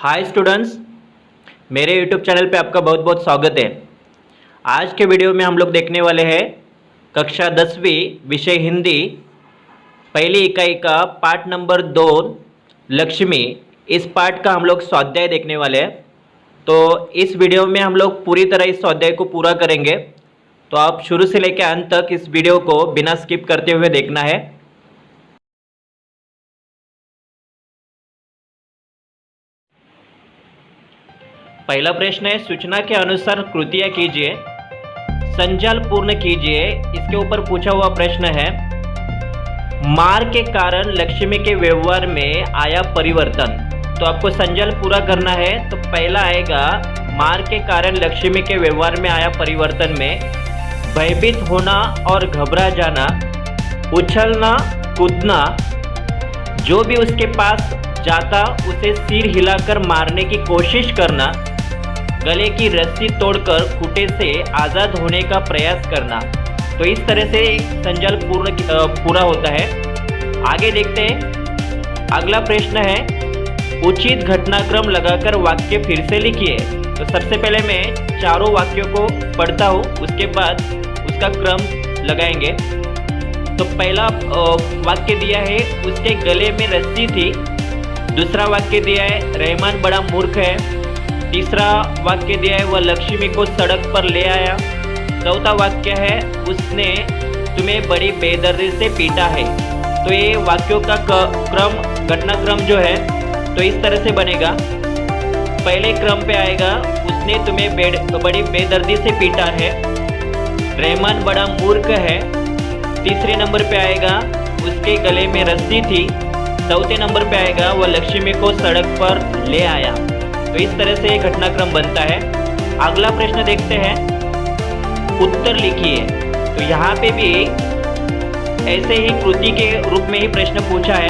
Hi students, मेरे YouTube channel पे आपका बहुत बहुत स्वागत है। आज के वीडियो में हम लोग देखने वाले हैं कक्षा 10वीं विषय हिंदी पहली इकाई का पाठ नंबर 2 लक्ष्मी। इस पाठ का हम लोग स्वाध्याय देखने वाले हैं। तो इस वीडियो में हम लोग पूरी तरह इस स्वाध्याय को पूरा करेंगे। तो आप शुरू से लेकर अंत तक इस वीडियो को बिना स्किप करते हुए देखना है। पहला प्रश्न है, सूचना के अनुसार कृतियां कीजिए, संजाल पूर्ण कीजिए। इसके ऊपर पूछा हुआ प्रश्न है, मार के कारण लक्ष्मी के व्यवहार में आया परिवर्तन। तो आपको संजाल पूरा करना है। तो पहला आएगा, मार के कारण लक्ष्मी के व्यवहार में आया परिवर्तन में भयभीत होना और घबरा जाना, उछलना कूदना, जो भी उसके पास जाता उसे सिर हिलाकर मारने की कोशिश करना, गले की रस्सी तोड़कर खूंटे से आज़ाद होने का प्रयास करना। तो इस तरह से संजाल पूरा होता है। आगे देखते हैं। अगला प्रश्न है, उचित घटनाक्रम लगाकर वाक्य फिर से लिखिए। तो सबसे पहले मैं चारों वाक्यों को पढ़ता हूँ, उसके बाद उसका क्रम लगाएंगे। तो पहला वाक्य दिया है, उसके गले में रस्सी थी। दूसरा वाक्य दिया है, रहमान बड़ा मूर्ख है। तीसरा वाक्य दिया है, वह लक्ष्मी को सड़क पर ले आया। चौथा वाक्य है, उसने तुम्हें बड़ी बेदर्दी से पीटा है। तो ये वाक्यों का घटनाक्रम जो है तो इस तरह से बनेगा। पहले क्रम पे आएगा, उसने तुम्हें बड़ी बेदर्दी से पीटा है, रहमान बड़ा मूर्ख है। तीसरे नंबर पे आएगा, उसके गले में रस्सी थी। चौथे नंबर पे आएगा, वह लक्ष्मी को सड़क पर ले आया। तो इस तरह से घटनाक्रम बनता है। अगला प्रश्न देखते हैं, उत्तर लिखिए। तो यहाँ पे भी ऐसे ही कृति के रूप में ही प्रश्न पूछा है,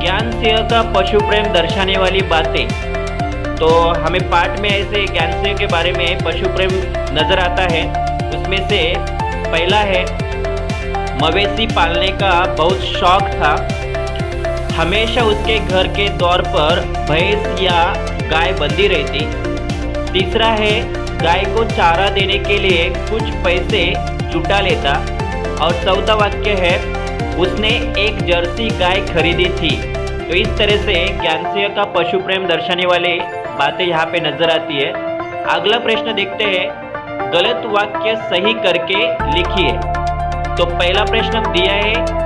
ज्ञान सिंह का पशु प्रेम दर्शाने वाली बातें। तो हमें पाठ में ऐसे ज्ञान सिंह के बारे में पशु प्रेम नजर आता है। उसमें से पहला है, मवेशी पालने का बहुत शौक था, हमेशा उसके घर के द्वार पर भैंस या गाय बंधी रहती। तीसरा है, गाय को चारा देने के लिए कुछ पैसे जुटा लेता। और चौथा वाक्य है, उसने एक जर्सी गाय खरीदी थी। तो इस तरह से ज्ञान सिंह का पशु प्रेम दर्शाने वाले बातें यहाँ पे नजर आती है। अगला प्रश्न देखते हैं, गलत वाक्य सही करके लिखिए। तो पहला प्रश्न दिया है,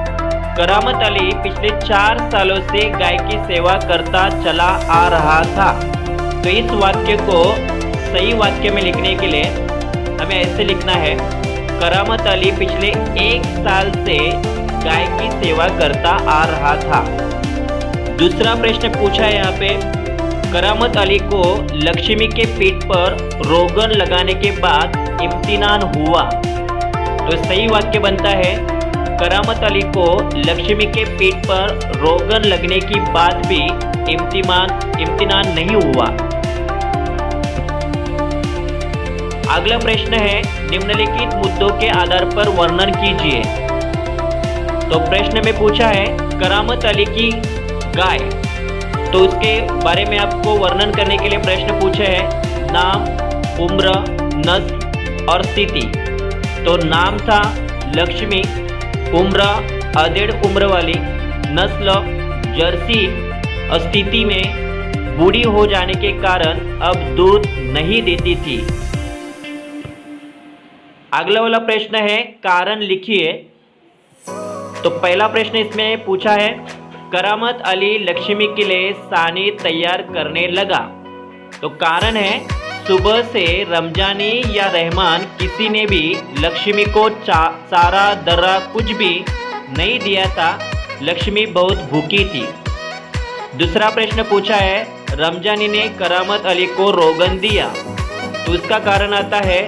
करामत अली पिछले 4 सालों से गाय की सेवा करता चला आ रहा था। तो इस वाक्य को सही वाक्य में लिखने के लिए हमें ऐसे लिखना है, करामत अली पिछले 1 साल से गाय की सेवा करता आ रहा था। दूसरा प्रश्न पूछा है यहाँ पे, करामत अली को लक्ष्मी के पीठ पर रोगन लगाने के बाद इम्तिनान हुआ। तो सही वाक्य बनता है, करामत अली को लक्ष्मी के पीठ पर रोगन लगने की बाद भी इम्तिनान नहीं हुआ। अगला प्रश्न है, निम्नलिखित मुद्दों के आधार पर वर्णन कीजिए। तो प्रश्न में पूछा है, करामत अली की गाय। तो उसके बारे में आपको वर्णन करने के लिए प्रश्न पूछे हैं, नाम, उम्र, नस्ल और स्थिति। तो नाम था लक्ष्मी, उम्र अधेड़ उम्र वाली, नस्ल जर्सी, स्थिति में बूढ़ी हो जाने के कारण अब दूध नहीं देती थी। अगला वाला प्रश्न है, कारण लिखिए। तो पहला प्रश्न इसमें पूछा है, करामत अली लक्ष्मी के लिए सानी तैयार करने लगा। तो कारण है, सुबह से रमजानी या रहमान किसी ने भी लक्ष्मी को चारा दर्रा कुछ भी नहीं दिया था, लक्ष्मी बहुत भूखी थी। दूसरा प्रश्न पूछा है, रमजानी ने करामत अली को रोगन दिया। तो उसका कारण आता है,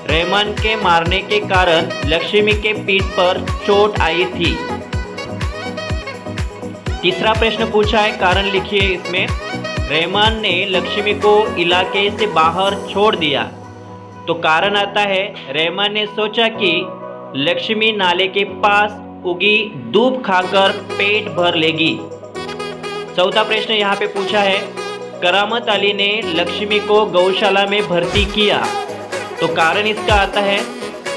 रहमान के मारने के कारण लक्ष्मी के पीठ पर चोट आई थी। तीसरा प्रश्न पूछा है, कारण लिखिए। इसमें रहमान ने लक्ष्मी को इलाके से बाहर छोड़ दिया। तो कारण आता है, रहमान ने सोचा कि लक्ष्मी नाले के पास उगी दूब खाकर पेट भर लेगी। चौथा प्रश्न यहाँ पे पूछा है, करामत अली ने लक्ष्मी को गौशाला में भर्ती किया? तो कारण इसका आता है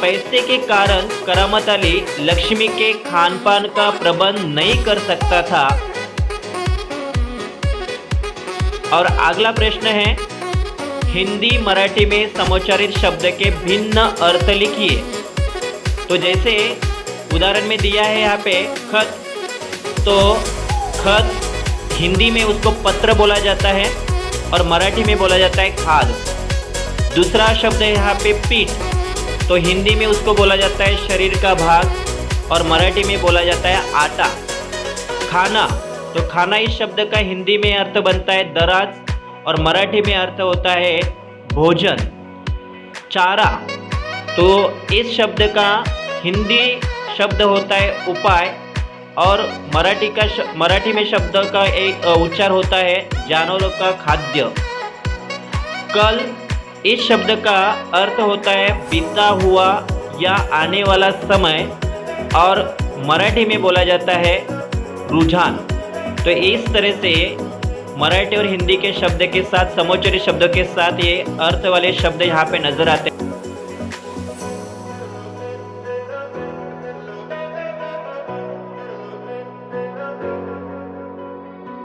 पैसे के कारण करामत अली लक्ष्मी के खान पान का प्रबंध नहीं कर सकता था। और अगला प्रश्न है हिंदी मराठी में समोच्चारित शब्द के भिन्न अर्थ लिखिए। तो जैसे उदाहरण में दिया है यहाँ पे खत, तो खत हिंदी में उसको पत्र बोला जाता है और मराठी में बोला जाता है खाद। दूसरा शब्द है यहाँ पे पीठ, तो हिंदी में उसको बोला जाता है शरीर का भाग और मराठी में बोला जाता है आटा। खाना, तो खाना इस शब्द का हिंदी में अर्थ बनता है दराज और मराठी में अर्थ होता है भोजन। चारा, तो इस शब्द का हिंदी शब्द होता है उपाय और मराठी में शब्द का एक उच्चार होता है जानवरों का खाद्य। कल, इस शब्द का अर्थ होता है बीता हुआ या आने वाला समय और मराठी में बोला जाता है रुझान। तो इस तरह से मराठी और हिंदी के शब्द के साथ समोच्चारित शब्दों के साथ ये अर्थ वाले शब्द यहाँ पे नजर आते हैं।